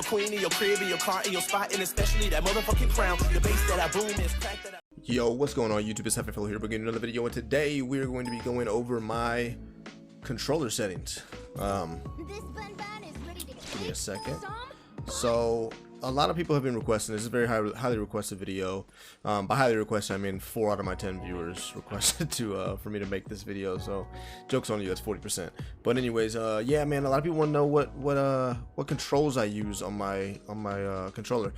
queen in your crib, in your car, in your spot, and especially that motherfucking crown. The bass that I boom is crack that I... Yo, what's going on YouTube? It's Hefefel here, beginning another video, and today we're going to be going over my controller settings. Give me a second. So a lot of people have been requesting this. Is a very highly requested video. By highly requested, I mean 4 out of my 10 viewers requested for me to make this video. So jokes on you, that's 40%. But anyways, yeah, man, a lot of people want to know what controls I use on my controller.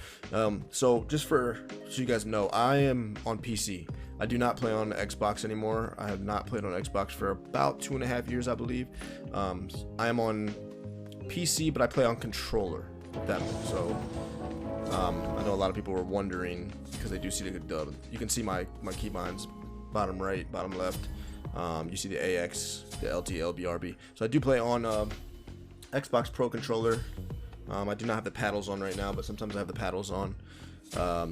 So just so you guys know, I am on PC. I do not play on Xbox anymore. I have not played on Xbox for about 2.5 years, I believe. I am on PC, but I play on controller. So I know a lot of people were wondering, because they do see the you can see my keybinds, bottom right, bottom left. You see the AX, the LT, LB, so I do play on Xbox Pro controller. I do not have the paddles on right now, but sometimes I have the paddles on.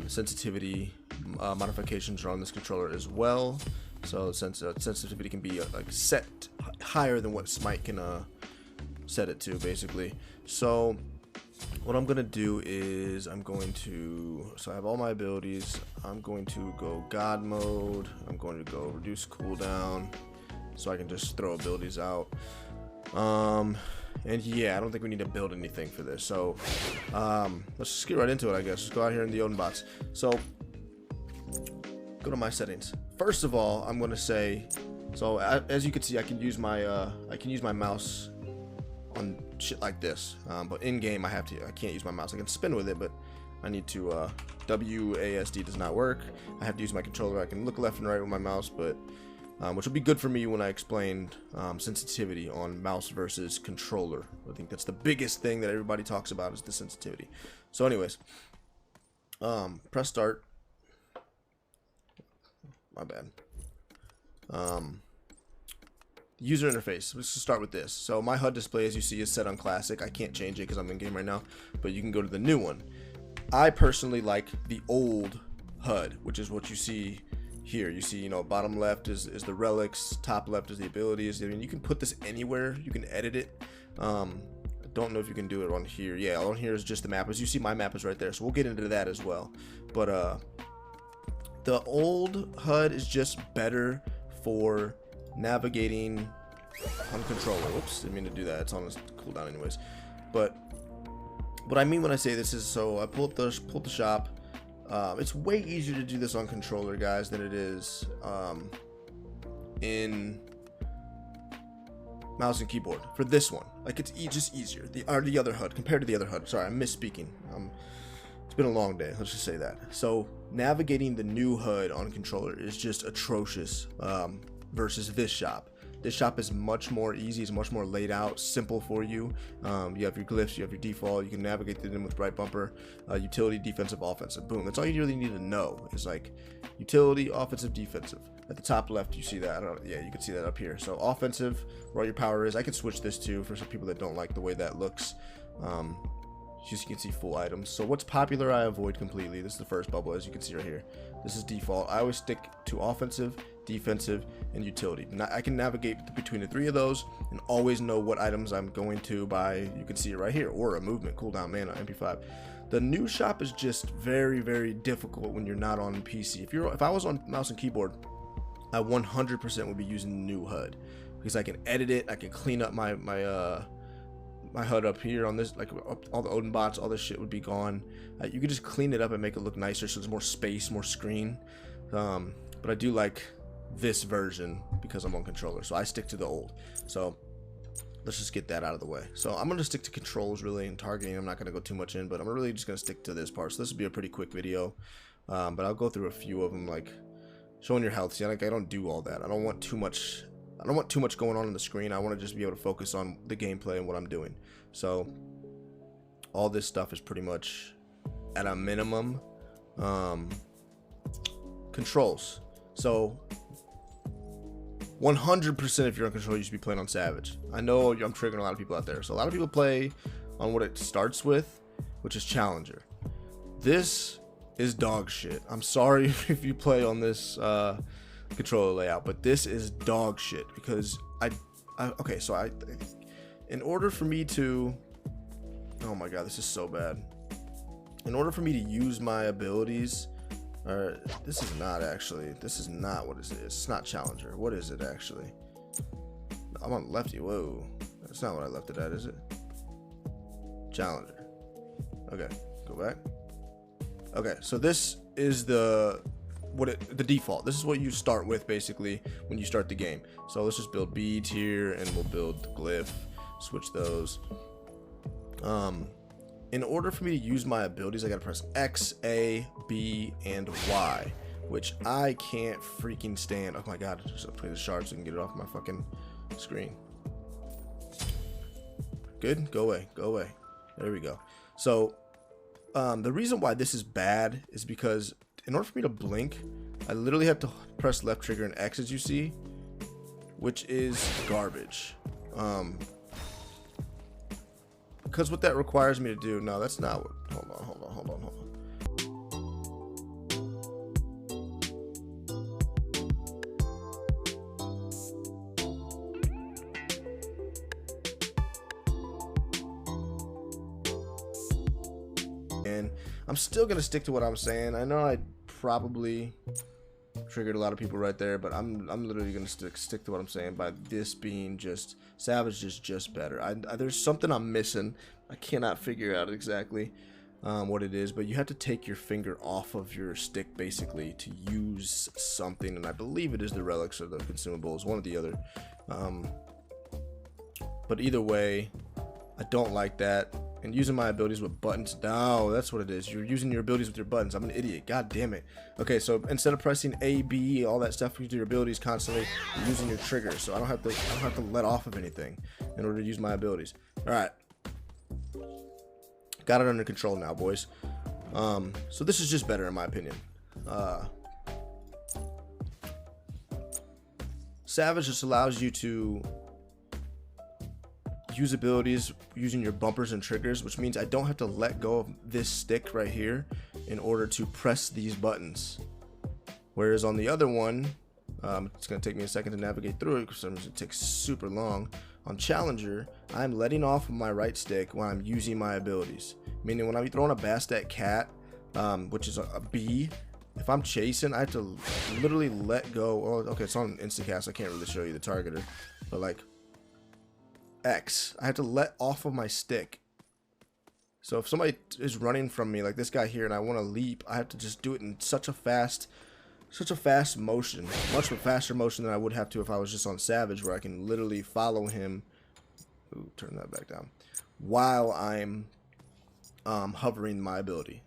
Sensitivity modifications are on this controller as well, so sensitivity can be like set higher than what SMITE can set it to, basically. So what I'm gonna do is so I have all my abilities. I'm going to go God mode. I'm going to go reduce cooldown, so I can just throw abilities out. And yeah, I don't think we need to build anything for this. So let's just get right into it, I guess. Let's go out here in the Odin bots. So go to my settings. First of all, I'm gonna say, so as you can see, I can use my mouse on shit like this, but in game I can't use my mouse. I can spin with it, but I need to WASD does not work. I have to use my controller. I can look left and right with my mouse, but which will be good for me when I explained sensitivity on mouse versus controller. I think that's the biggest thing that everybody talks about, is the sensitivity. So anyways, press start. My bad. User interface. Let's just start with this. So my HUD display, as you see, is set on classic. I can't change it because I'm in game right now, but you can go to the new one. I personally like the old HUD, which is what you see here. You see, bottom left is the relics, top left is the abilities. I mean, you can put this anywhere. You can edit it. I don't know if you can do it on here. Yeah, on here is just the map. As you see, my map is right there, so we'll get into that as well. But the old HUD is just better for navigating on controller. Whoops, didn't mean to do that. It's on a cooldown anyways. But what I mean when I say this is, so I pulled the shop. It's way easier to do this on controller, guys, than it is in mouse and keyboard for this one. Like, it's just easier. The other HUD, compared to the other HUD. Sorry, I'm misspeaking. It's been a long day, let's just say that. So navigating the new HUD on controller is just atrocious versus this shop. This shop is much more easy. It's much more laid out, simple for you. You have your glyphs, you have your default. You can navigate through them with right bumper, utility, defensive, offensive. Boom. That's all you really need to know. Is like utility, offensive, defensive. At the top left, you see that. Yeah, you can see that up here. So offensive, where all your power is. I can switch this too for some people that don't like the way that looks. Just you can see full items. So what's popular, I avoid completely. This is the first bubble, as you can see right here. This is default. I always stick to offensive, defensive, and utility. Now, I can navigate between the 3 of those and always know what items I'm going to by, you can see it right here, aura, movement, cooldown, mana, MP5. The new shop is just very, very difficult when you're not on PC. If I was on mouse and keyboard, I 100% would be using the new HUD, because I can edit it. I can clean up my HUD up here on this, like all the Odin bots, all this shit would be gone. You could just clean it up and make it look nicer, so there's more space, more screen. But I do like this version because I'm on controller, so I stick to the old. So let's just get that out of the way. So I'm gonna stick to controls really and targeting. I'm not gonna go too much in, but I'm really just gonna stick to this part. So this will be a pretty quick video, but I'll go through a few of them, like showing your health. See, like, I don't do all that. I don't want too much going on the screen. I want to just be able to focus on the gameplay and what I'm doing. So all this stuff is pretty much at a minimum. Controls. So 100% if you're on control, you should be playing on Savage. I know I'm triggering a lot of people out there. So a lot of people play on what it starts with, which is Challenger. This is dog shit. I'm sorry if you play on this controller layout, but this is dog shit because in order for me to Oh my god, this is so bad. In order for me to use my abilities, this is not actually, this is not what it is. It's not Challenger. What is it actually? I'm on lefty. Whoa, that's not what I left it at, is it? Challenger. Okay, go back. Okay, so this is the default. This is what you start with basically when you start the game. So let's just build B tier and we'll build the glyph. Switch those. In order for me to use my abilities, I gotta press X, A, B, and Y, which I can't freaking stand. Oh my god, just play the shard so I can get it off my fucking screen. Good, go away, go away. There we go. So the reason why this is bad is because in order for me to blink, I literally have to press left trigger and X, as you see, which is garbage. Because what that requires me to do, no, that's not what, hold on. And I'm still gonna stick to what I'm saying. I know I probably triggered a lot of people right there, but I'm literally gonna stick to what I'm saying, by this being just Savage is just better. There's something I'm missing. I cannot figure out exactly what it is, but you have to take your finger off of your stick basically to use something, and I believe it is the relics or the consumables, one or the other. But either way, I don't like that. And using my abilities with buttons, no, that's what it is. You're using your abilities with your buttons. I'm an idiot. God damn it. Okay, so instead of pressing A, B, all that stuff, you do your abilities constantly. You're using your triggers, so I don't have to let off of anything in order to use my abilities. All right, got it under control now, boys. So this is just better in my opinion. Savage just allows you to use abilities using your bumpers and triggers, which means I don't have to let go of this stick right here in order to press these buttons. Whereas on the other one, it's going to take me a second to navigate through it because it takes super long. On Challenger, I'm letting off of my right stick when I'm using my abilities. Meaning when I'm throwing a Bastet Cat, which is a B, if I'm chasing, I have to literally let go. Oh, okay, it's on Instacast. I can't really show you the targeter, but like X, I have to let off of my stick. So if somebody is running from me, like this guy here, and I want to leap, I have to just do it in such a fast motion, much faster motion than I would have to if I was just on Savage, where I can literally follow him. Ooh, turn that back down. While I'm hovering my ability,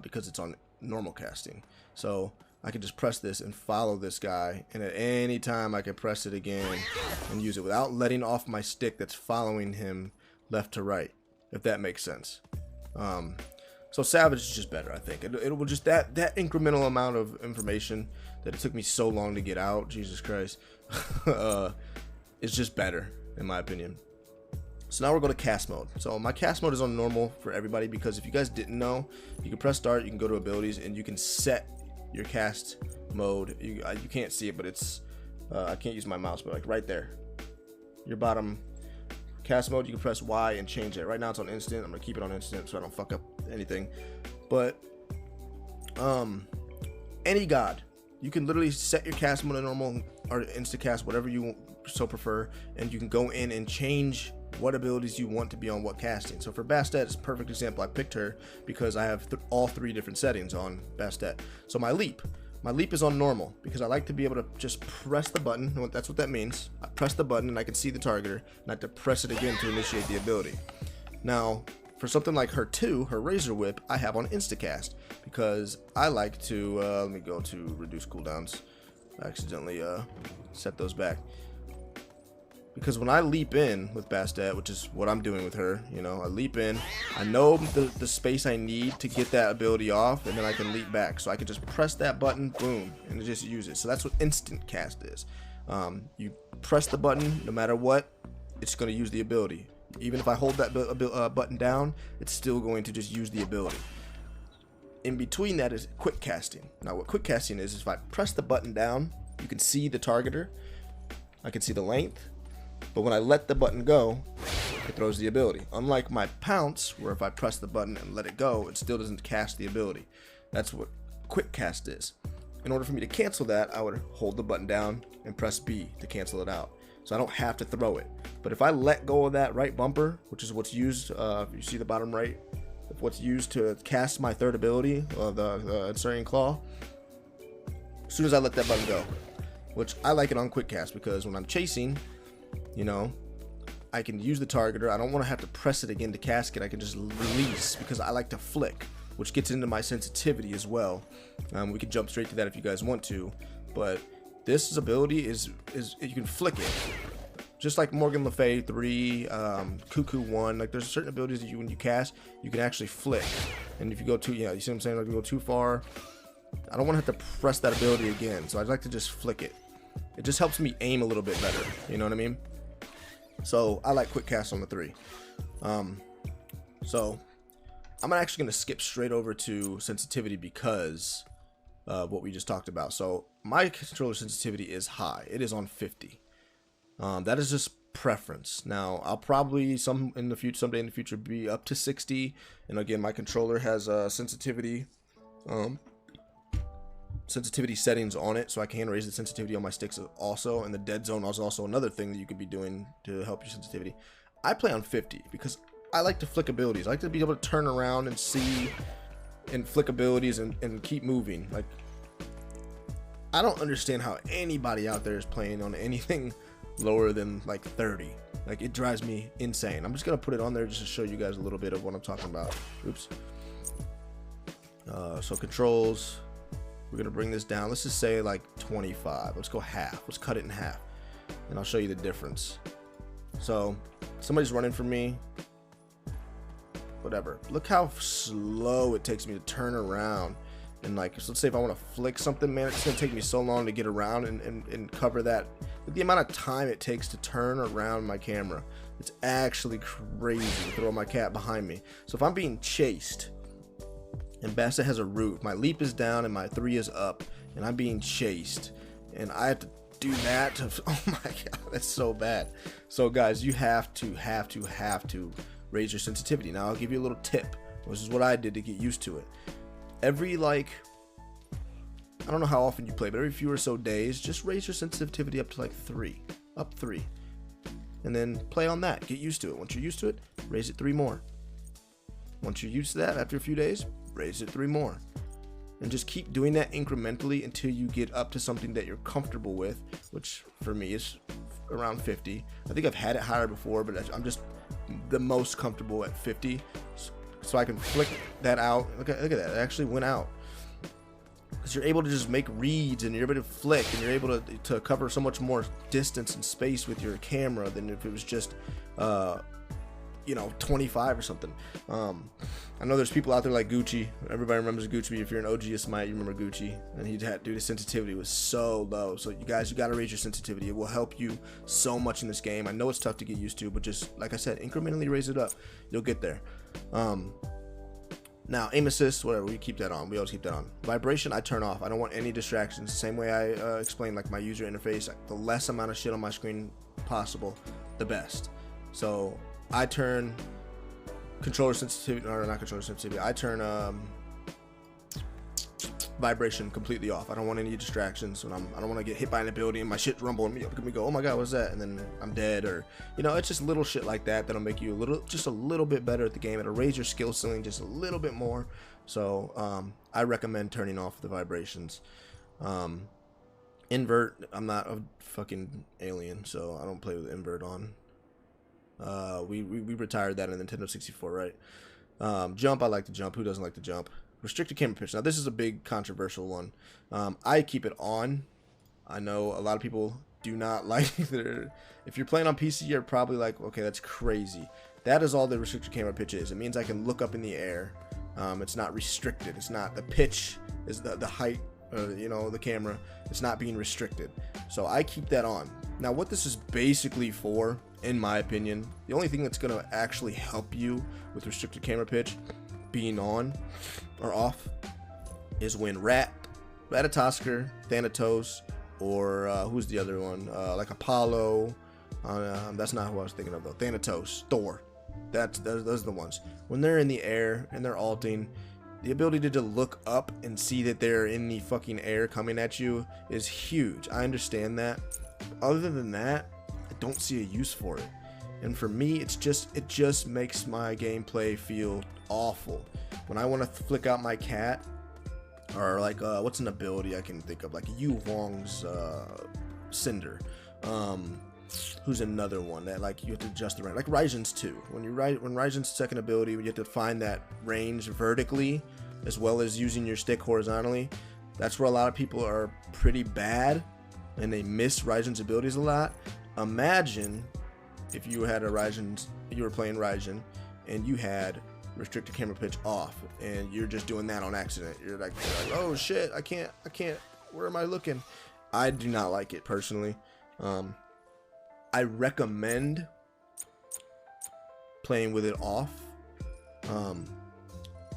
because it's on normal casting. So I can just press this and follow this guy, and at any time I can press it again and use it without letting off my stick that's following him left to right, if that makes sense. So Savage is just better, I think. It will just, that incremental amount of information that it took me so long to get out, Jesus Christ, is just better in my opinion. So now we're going to cast mode. So my cast mode is on normal for everybody, because if you guys didn't know, you can press start, you can go to abilities, and you can set your cast mode. You can't see it, but it's I can't use my mouse, but like right there, your bottom cast mode, you can press Y and change it. Right now it's on instant. I'm gonna keep it on instant so I don't fuck up anything. But any god, you can literally set your cast mode to normal or insta cast, whatever you so prefer, and you can go in and change what abilities you want to be on what casting. So for Bastet, it's a perfect example. I picked her because I have all three different settings on Bastet. So my leap is on normal because I like to be able to just press the button. That's what that means. I press the button and I can see the targeter, and I have to press it again to initiate the ability. Now for something like her 2, her Razor Whip, I have on Instacast because I like to let me go to reduce cooldowns. I accidentally set those back. Because when I leap in with Bastet, which is what I'm doing with her, you know, I leap in, I know the space I need to get that ability off, and then I can leap back. So I can just press that button, boom, and just use it. So that's what instant cast is. You press the button, no matter what, it's going to use the ability. Even if I hold that button down, it's still going to just use the ability. In between that is quick casting. Now what quick casting is if I press the button down, you can see the targeter, I can see the length. But when I let the button go, it throws the ability. Unlike my pounce, where if I press the button and let it go, it still doesn't cast the ability. That's what quick cast is. In order for me to cancel that, I would hold the button down and press B to cancel it out. So I don't have to throw it. But if I let go of that right bumper, which is what's used, if you see the bottom right, what's used to cast my third ability, the Insurgent Claw, as soon as I let that button go, which I like it on quick cast because when I'm chasing, you know, I can use the targeter. I don't want to have to press it again to cast it. I can just release because I like to flick, which gets into my sensitivity as well. We can jump straight to that if you guys want to, but this ability is you can flick it, just like Morgan Le Fay 3, Cuckoo 1. Like there's certain abilities that when you cast, you can actually flick, and if you go too, you see what I'm saying? Like if you go too far, I don't want to have to press that ability again, so I'd like to just flick it. It just helps me aim a little bit better. You know what I mean? So I like quick cast on the 3. So I'm actually going to skip straight over to sensitivity because of what we just talked about. So my controller sensitivity is high. It is on 50. That is just preference. Now I'll probably someday in the future be up to 60. And again, my controller has sensitivity settings on it, so I can raise the sensitivity on my sticks also. And the dead zone is also another thing that you could be doing to help your sensitivity. I play on 50 because I like to flick abilities. I like to be able to turn around and see and flick abilities and keep moving. Like, I don't understand how anybody out there is playing on anything lower than like 30. Like, it drives me insane. I'm just gonna put it on there just to show you guys a little bit of what I'm talking about. Oops. So controls, we're gonna bring this down. Let's just say like 25. Let's go half. Let's cut it in half, and I'll show you the difference. So somebody's running from me. Whatever. Look how slow it takes me to turn around. And like, so let's say if I want to flick something, man, it's gonna take me so long to get around and cover that. But the amount of time it takes to turn around my camera, it's actually crazy to throw my cat behind me. So if I'm being chased and Bassett has a root, my leap is down and my 3 is up, and I'm being chased, and I have to do that to, oh my god, that's so bad. So guys, you have to raise your sensitivity. Now I'll give you a little tip. This is what I did to get used to it. Every, like, I don't know how often you play, but every few or so days, just raise your sensitivity up to like 3, up 3, and then play on that. Get used to it. Once you're used to it, raise it 3 more. Once you're used to that, after a few days, raise it 3 more, and just keep doing that incrementally until you get up to something that you're comfortable with, which for me is around 50. I think I've had it higher before, but I'm just the most comfortable at 50. So I can flick that out. Look at that. It actually went out. Because you're able to just make reads, and you're able to flick, and you're able to cover so much more distance and space with your camera than if it was just, 25 or something. I know there's people out there like Gucci. Everybody remembers Gucci. If you're an OG of SMITE, you remember Gucci. And dude, his sensitivity was so low. So you guys, you got to raise your sensitivity. It will help you so much in this game. I know it's tough to get used to, but just, like I said, incrementally raise it up. You'll get there. Now, aim assist, whatever, we keep that on. We always keep that on. Vibration, I turn off. I don't want any distractions. Same way I explained, like, my user interface. The less amount of shit on my screen possible, the best. So I turn controller sensitivity, or not controller sensitivity, I turn vibration completely off. I don't want any distractions. When I don't want to get hit by an ability and my shit's rumbling me up. Me go, oh my god, what's that? And then I'm dead, or it's just little shit like that that'll make you just a little bit better at the game. It'll raise your skill ceiling just a little bit more. So I recommend turning off the vibrations. Invert, I'm not a fucking alien, so I don't play with invert on. We retired that in the Nintendo 64, right? Jump, I like to jump. Who doesn't like to jump? Restricted camera pitch. Now this is a big controversial one. I keep it on. I know a lot of people do not like it. If you're playing on PC, you're probably like, okay, that's crazy. That is all the restricted camera pitch is. It means I can look up in the air. It's not restricted. It's not, the pitch is the height, the camera. It's not being restricted. So I keep that on. Now what this is basically for, in my opinion, the only thing that's going to actually help you with restricted camera pitch being on or off is when Ratatosker, Thanatos, or who's the other one, like Apollo, That's not who I was thinking of though. Thanatos, Thor. Those are the ones. When they're in the air and they're alting, the ability to look up and see that they're in the fucking air coming at you is huge. I understand that. Other than that, I don't see a use for it. And for me, it just makes my gameplay feel awful. When I want to flick out my cat, or like what's an ability I can think of, like Yu Wong's Cinder. Who's another one that like you have to adjust the range, like Raizen's 2. When Raizen's second ability, you have to find that range vertically as well as using your stick horizontally. That's where a lot of people are pretty bad and they miss Raizen's abilities a lot. Imagine if you had you were playing Raizen and you had restricted camera pitch off and you're just doing that on accident. You're like oh shit, I can't, where am I looking? I do not like it personally. I recommend playing with it off,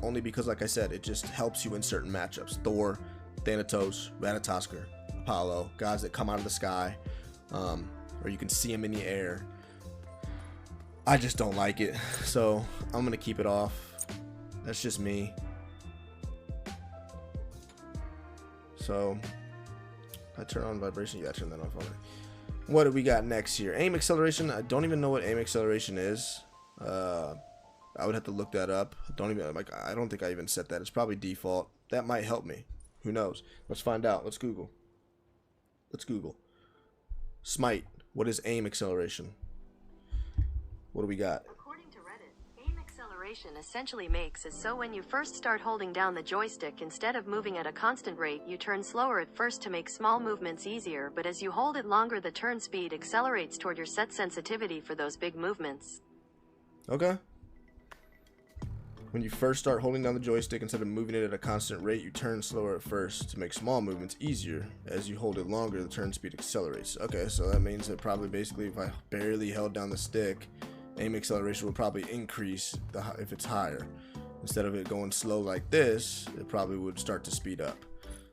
only because, like I said, it just helps you in certain matchups. Thor, Thanatos, Ratatoskr, Apollo, guys that come out of the sky, or you can see them in the air. I just don't like it, so I'm gonna keep it off. That's just me. So I turn on vibration. Yeah, I turn that off on it. What do we got next here? Aim acceleration. I don't even know what aim acceleration is. I would have to look that up. I don't think I even set that. It's probably default. That might help me. Who knows? Let's find out. Let's Google. SMITE. What is aim acceleration? What do we got? According to Reddit, aim acceleration essentially makes is so when you first start holding down the joystick, instead of moving at a constant rate, you turn slower at first to make small movements easier, but as you hold it longer, the turn speed accelerates toward your set sensitivity for those big movements. Okay. When you first start holding down the joystick, instead of moving it at a constant rate, you turn slower at first to make small movements easier. As you hold it longer, the turn speed accelerates. Okay, so that means that probably basically if I barely held down the stick, aim acceleration would probably increase if it's higher. Instead of it going slow like this, it probably would start to speed up.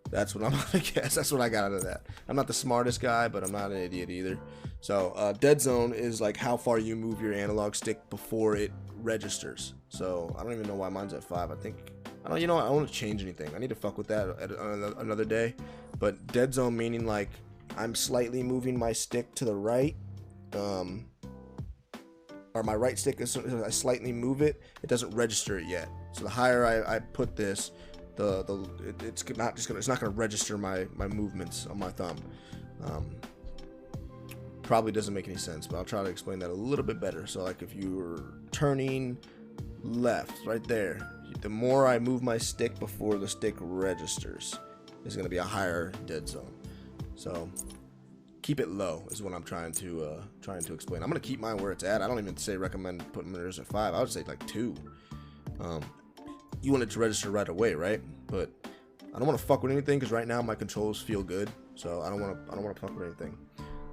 That's what I'm gonna guess. That's what I got out of that. I'm not the smartest guy, but I'm not an idiot either. So dead zone is like how far you move your analog stick before it registers. So I don't even know why mine's at 5. I don't want to change anything. I need to fuck with that at another day. But dead zone meaning like I'm slightly moving my stick to the right, or my right stick, as I slightly move it, it doesn't register it yet. So the higher I put this, it's not gonna register my movements on my thumb. Probably doesn't make any sense, but I'll try to explain that a little bit better. So like if you were turning left right there, the more I move my stick before the stick registers, is gonna be a higher dead zone. So keep it low is what I'm trying to explain. I'm gonna keep mine where it's at. I don't even say recommend putting yours at 5. I would say like 2. You want it to register right away, right? But I don't want to fuck with anything because right now my controls feel good, so I don't want to fuck with anything.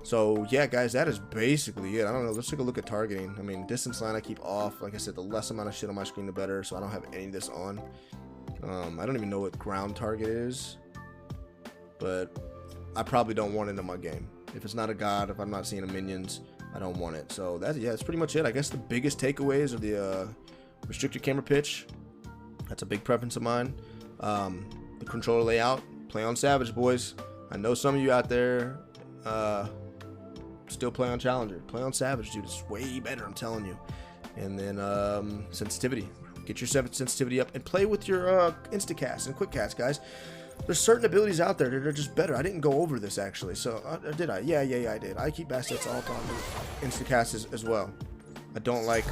So yeah, guys, that is basically it. I don't know. Let's take a look at targeting. I mean, distance line I keep off. Like I said, the less amount of shit on my screen, the better. So I don't have any of this on. I don't even know what ground target is, but I probably don't want it in my game. If it's not a god, if I'm not seeing the minions, I don't want it. So that's pretty much it. I guess the biggest takeaways are the restricted camera pitch. That's a big preference of mine. The controller layout. Play on Savage, boys. I know some of you out there still play on Challenger. Play on Savage, dude. It's way better, I'm telling you. And then sensitivity. Get your sensitivity up and play with your Instacast and Quickcast, guys. There's certain abilities out there that are just better. I didn't go over this actually, so did I? Yeah, I did. I keep assets all the time. Instacast as well. I don't like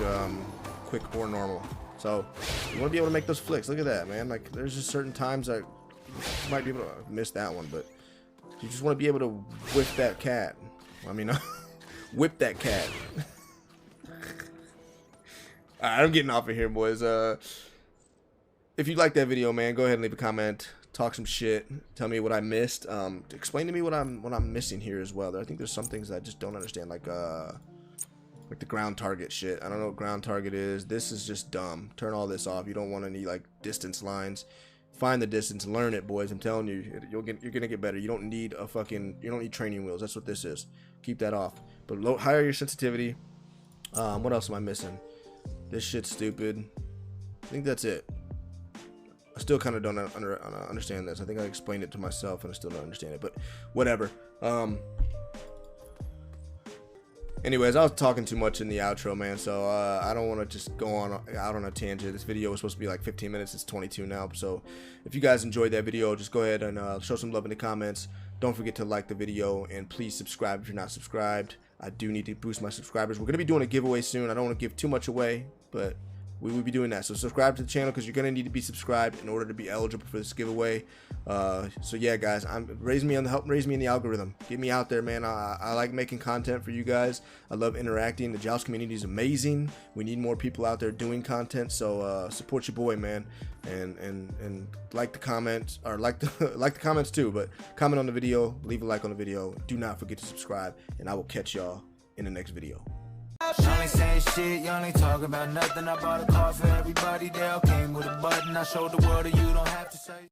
quick or normal. So you want to be able to make those flicks. Look at that, man. Like there's just certain times that you might be able to miss that one, but you just want to be able to whip that cat. I mean, whip that cat. Alright, I'm getting off of here, boys. If you like that video, man, go ahead and leave a comment. Talk some shit. Tell me what I missed. Explain to me what I'm missing here as well. I think there's some things that I just don't understand, like the ground target shit. I don't know what ground target is. This is just dumb. Turn all this off. You don't want any like distance lines. find the distance, learn it, boys. I'm telling you, you're gonna get better. You don't need training wheels. That's what this is. Keep that off. But higher your sensitivity. What else am I missing? This shit's stupid. I think that's it. I still kind of don't understand this. I think I explained it to myself and I still don't understand it, but whatever. Anyways, I was talking too much in the outro, man, so I don't want to just go out on a tangent. This video was supposed to be like 15 minutes. It's 22 now, so if you guys enjoyed that video, just go ahead and show some love in the comments. Don't forget to like the video, and please subscribe if you're not subscribed. I do need to boost my subscribers. We're going to be doing a giveaway soon. I don't want to give too much away, but we will be doing that. So subscribe to the channel, because you're going to need to be subscribed in order to be eligible for this giveaway. So yeah, guys, help raise me in the algorithm. Get me out there, man. I like making content for you guys. I love interacting. The Joust community is amazing. We need more people out there doing content. So support your boy, man, and like the comments, or like the comments too. But comment on the video, leave a like on the video. Do not forget to subscribe, and I will catch y'all in the next video. Y'all ain't saying shit, y'all ain't talking about nothing. I bought a car for everybody, they all came with a button. I showed the world that you don't have to say